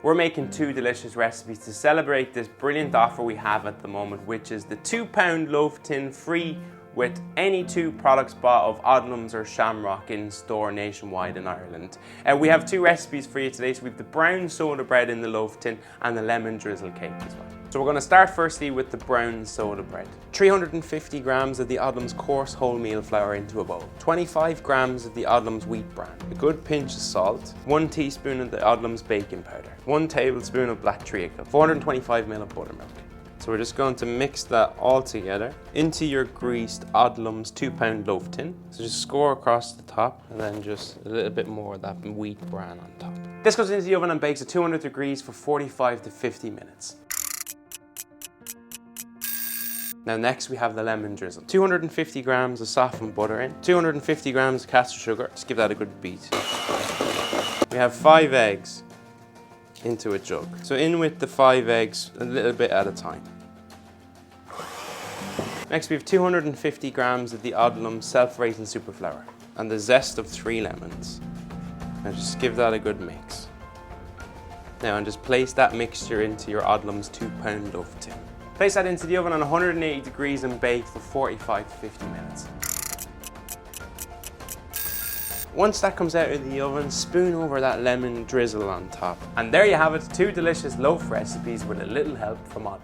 We're making two delicious recipes to celebrate this brilliant offer we have at the moment, which is the £2 loaf tin free with any two products bought of Odlums or Shamrock in store nationwide in Ireland. We have two recipes for you today. So we have the brown soda bread in the loaf tin and the lemon drizzle cake as well. So we're going to start firstly with the brown soda bread. 350 grams of the Odlums coarse wholemeal flour into a bowl. 25 grams of the Odlums wheat bran. A good pinch of salt. 1 teaspoon of the Odlums baking powder. 1 tablespoon of black treacle. 425 ml of buttermilk. So we're just going to mix that all together into your greased Odlums £2 loaf tin. So just score across the top and then just a little bit more of that wheat bran on top. This goes into the oven and bakes at 200 degrees for 45 to 50 minutes. Now next we have the lemon drizzle. 250 grams of softened butter in, 250 grams of caster sugar, just give that a good beat. We have 5 eggs into a jug. So in with the 5 eggs a little bit at a time. Next we have 250 grams of the Odlums self-raising super flour and the zest of 3 lemons. Now just give that a good mix. Now and just place that mixture into your Odlums £2 loaf tin. Place that into the oven on 180 degrees and bake for 45 to 50 minutes. Once that comes out of the oven, spoon over that lemon drizzle on top. And there you have it, 2 delicious loaf recipes with a little help from Odlums.